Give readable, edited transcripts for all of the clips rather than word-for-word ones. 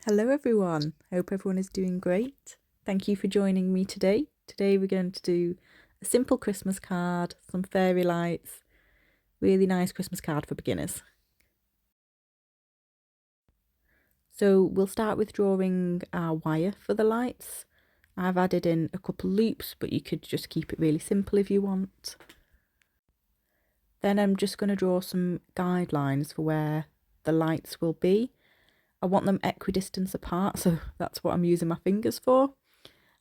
Hello everyone, hope everyone is doing great. Thank you for joining me today. Today we're going to do a simple Christmas card, some fairy lights, really nice Christmas card for beginners. So we'll start with drawing our wire for the lights. I've added in a couple loops, but you could just keep it really simple if you want. Then I'm just going to draw some guidelines for where the lights will be. I want them equidistant apart, so that's what I'm using my fingers for.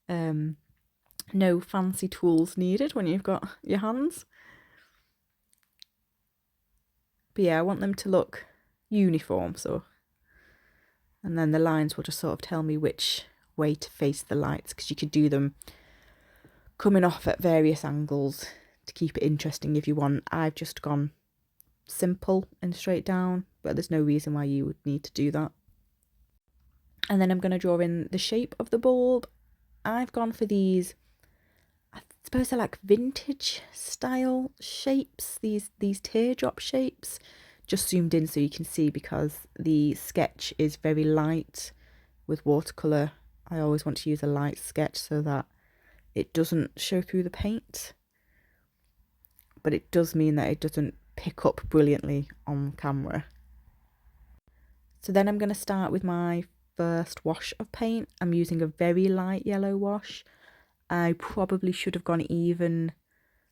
No fancy tools needed when you've got your hands. But yeah, I want them to look uniform, and then the lines will just sort of tell me which way to face the lights, because you could do them coming off at various angles to keep it interesting if you want. I've just gone simple and straight down, but there's no reason why you would need to do that. And then I'm going to draw in the shape of the bulb. I've gone for these, I suppose they're like vintage style shapes, these teardrop shapes. Just zoomed in so you can see, because the sketch is very light with watercolour. I always want to use a light sketch so that it doesn't show through the paint, but it does mean that it doesn't pick up brilliantly on camera. So then I'm going to start with my first wash of paint. I'm using a very light yellow wash. I probably should have gone even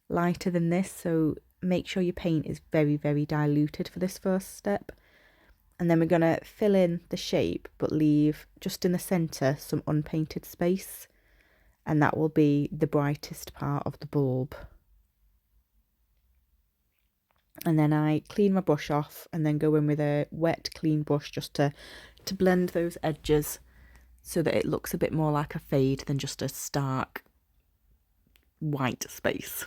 lighter than this, so make sure your paint is very, very diluted for this first step. And then we're going to fill in the shape, but leave just in the centre some unpainted space, and that will be the brightest part of the bulb. And then I clean my brush off and then go in with a wet, clean brush just to blend those edges so that it looks a bit more like a fade than just a stark white space.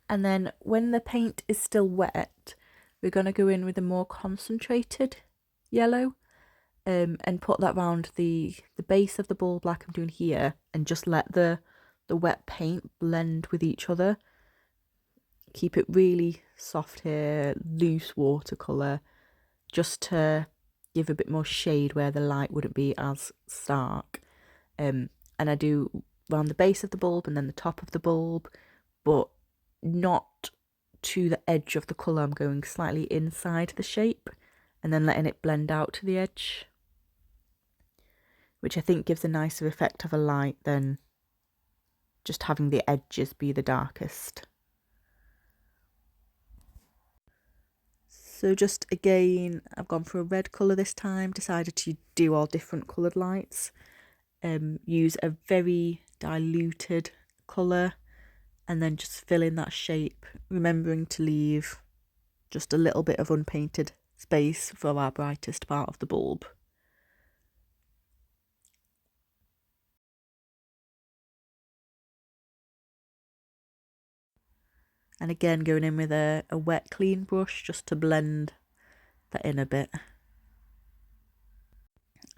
And then when the paint is still wet, we're going to go in with a more concentrated yellow and put that around the base of the bulb like I'm doing here, and just let the wet paint blend with each other. Keep it really soft here, loose watercolour, just to give a bit more shade where the light wouldn't be as stark. And I do around the base of the bulb and then the top of the bulb, but not to the edge of the colour. I'm going slightly inside the shape and then letting it blend out to the edge, which I think gives a nicer effect of a light than just having the edges be the darkest. So just again, I've gone for a red colour this time, decided to do all different coloured lights. Use a very diluted colour and then just fill in that shape, remembering to leave just a little bit of unpainted space for our brightest part of the bulb. And again, going in with a wet, clean brush just to blend that in a bit.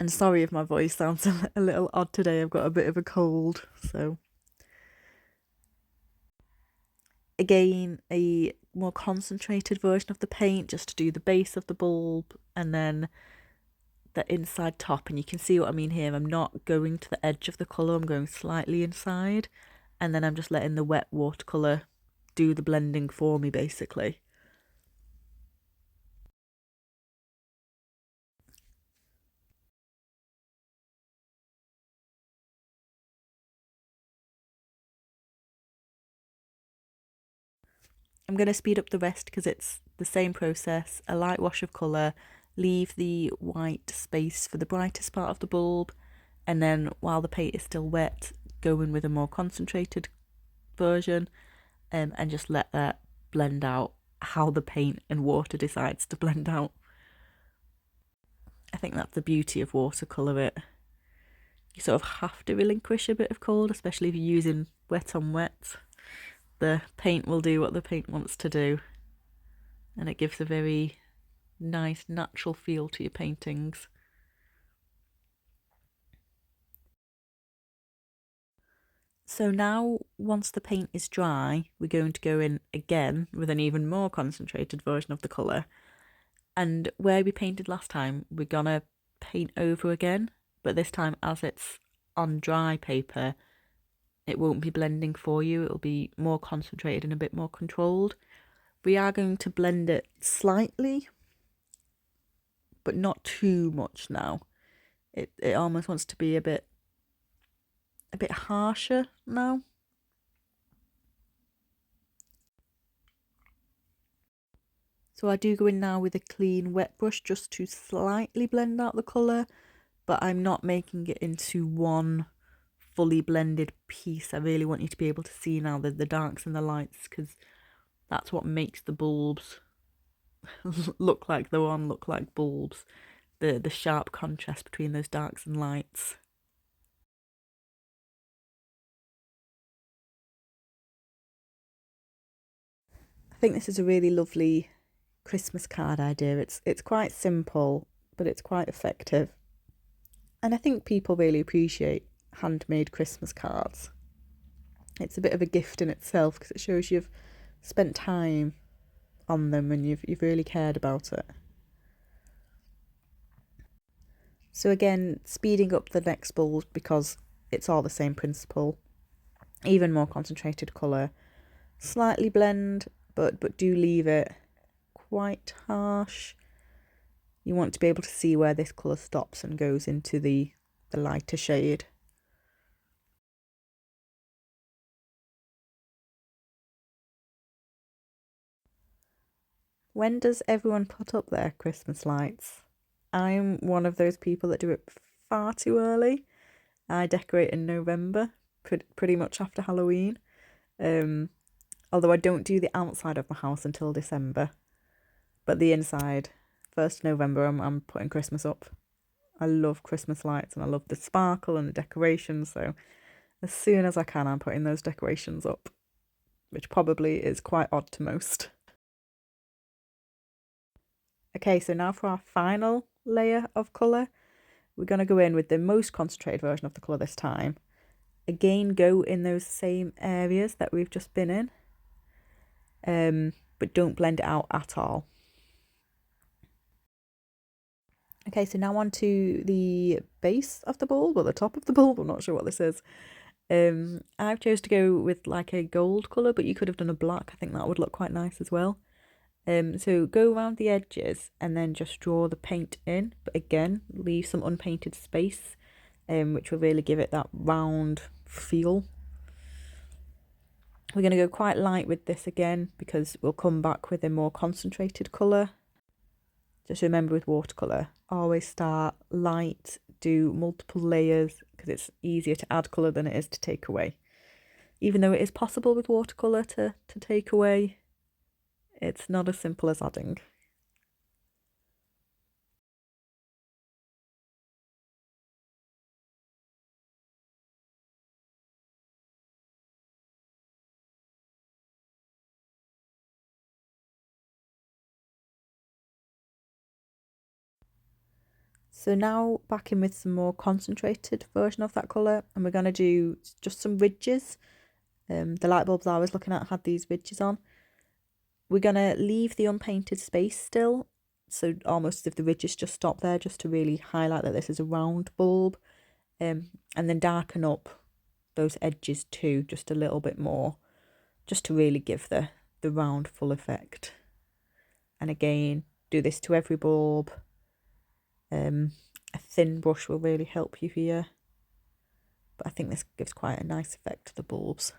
And sorry if my voice sounds a little odd today, I've got a bit of a cold, so. Again, a more concentrated version of the paint just to do the base of the bulb and then the inside top. And you can see what I mean here. I'm not going to the edge of the colour, I'm going slightly inside, and then I'm just letting the wet watercolour do the blending for me, basically. I'm going to speed up the rest because it's the same process. A light wash of colour, leave the white space for the brightest part of the bulb, and then while the paint is still wet, go in with a more concentrated version, and just let that blend out how the paint and water decides to blend out. I think that's the beauty of watercolour. You sort of have to relinquish a bit of colour, especially if you're using wet on wet. The paint will do what the paint wants to do, and it gives a very nice natural feel to your paintings. So now, once the paint is dry, we're going to go in again with an even more concentrated version of the colour, And where we painted last time, we're gonna paint over again, but this time as it's on dry paper, it won't be blending for you. It'll be more concentrated and a bit more controlled. We are going to blend it slightly, but not too much now. It almost wants to be a bit harsher now. So I do go in now with a clean wet brush just to slightly blend out the colour, but I'm not making it into one fully blended piece. I really want you to be able to see now the darks and the lights, because that's what makes the bulbs look like bulbs. The sharp contrast between those darks and lights. I think this is a really lovely Christmas card idea. It's quite simple, but it's quite effective. And I think people really appreciate handmade Christmas cards. It's a bit of a gift in itself because it shows you've spent time on them and you've really cared about it. So again, speeding up the next bulb because it's all the same principle. Even more concentrated colour. Slightly blend, but do leave it quite harsh. You want to be able to see where this colour stops and goes into the lighter shade. When does everyone put up their Christmas lights? I'm one of those people that do it far too early. I decorate in November, pretty much after Halloween. Although I don't do the outside of my house until December, but the inside, 1st November, I'm putting Christmas up. I love Christmas lights and I love the sparkle and the decorations, so as soon as I can, I'm putting those decorations up, which probably is quite odd to most. Okay, so now for our final layer of colour, we're going to go in with the most concentrated version of the colour this time. Again, go in those same areas that we've just been in, but don't blend it out at all. Okay, so now on to the base of the bulb, or the top of the bulb, I'm not sure what this is. I've chose to go with like a gold colour, but you could have done a black. I think that would look quite nice as well. So go around the edges and then just draw the paint in, but again, leave some unpainted space, which will really give it that round feel. We're going to go quite light with this again because we'll come back with a more concentrated colour. Just remember with watercolour, always start light, do multiple layers because it's easier to add colour than it is to take away. Even though it is possible with watercolour to take away, it's not as simple as adding. So now back in with some more concentrated version of that colour, and we're going to do just some ridges. The light bulbs I was looking at had these ridges on. We're going to leave the unpainted space still, so almost as if the ridges just stop there, just to really highlight that this is a round bulb, and then darken up those edges too, just a little bit more, just to really give the round full effect. And again, do this to every bulb. A thin brush will really help you here, but I think this gives quite a nice effect to the bulbs.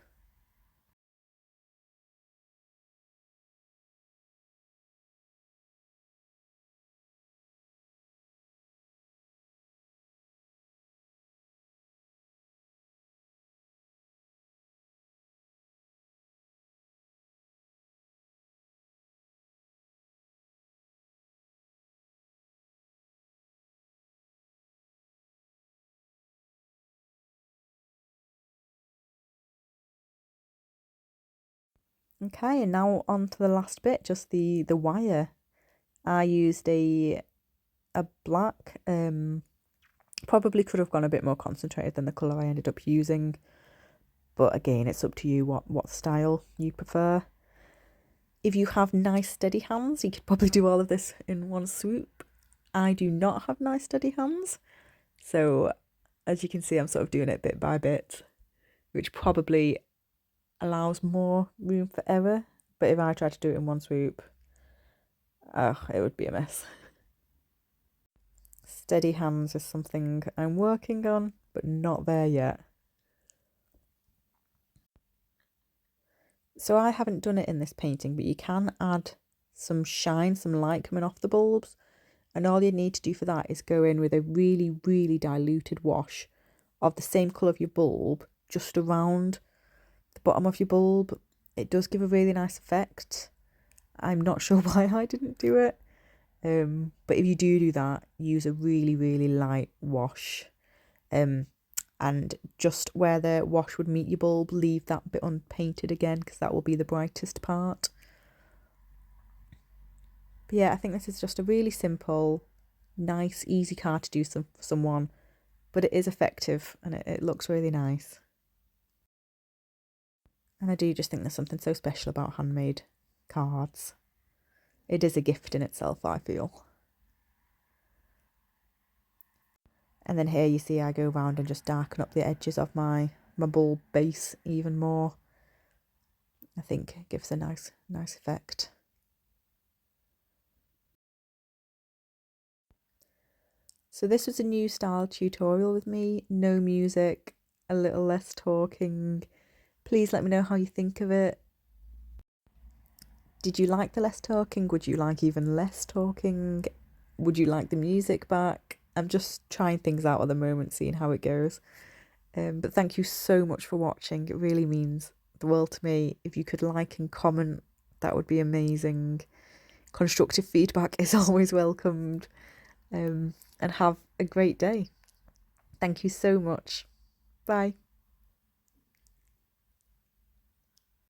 Okay, and now on to the last bit, just the wire. I used a black, probably could have gone a bit more concentrated than the colour I ended up using, but again, it's up to you what style you prefer. If you have nice steady hands, you could probably do all of this in one swoop. I do not have nice steady hands, so as you can see, I'm sort of doing it bit by bit, which probably allows more room for error. But if I tried to do it in one swoop, it would be a mess. Steady hands is something I'm working on, but not there yet. So I haven't done it in this painting, but you can add some shine, some light coming off the bulbs. And all you need to do for that is go in with a really, really diluted wash of the same colour of your bulb, just around the bottom of your bulb. It does give a really nice effect. I'm not sure why I didn't do it. But if you do that, use a really, really light wash. And just where the wash would meet your bulb, leave that bit unpainted again, because that will be the brightest part. But yeah, I think this is just a really simple, nice, easy card to do for someone, but it is effective and it looks really nice. And I do just think there's something so special about handmade cards. It is a gift in itself, I feel. And then here you see I go around and just darken up the edges of my bulb base even more. I think it gives a nice effect. So this was a new style tutorial with me, no music, a little less talking. Please let me know how you think of it. Did you like the less talking? Would you like even less talking? Would you like the music back? I'm just trying things out at the moment, seeing how it goes. But thank you so much for watching. It really means the world to me. If you could like and comment, that would be amazing. Constructive feedback is always welcomed. And have a great day. Thank you so much. Bye.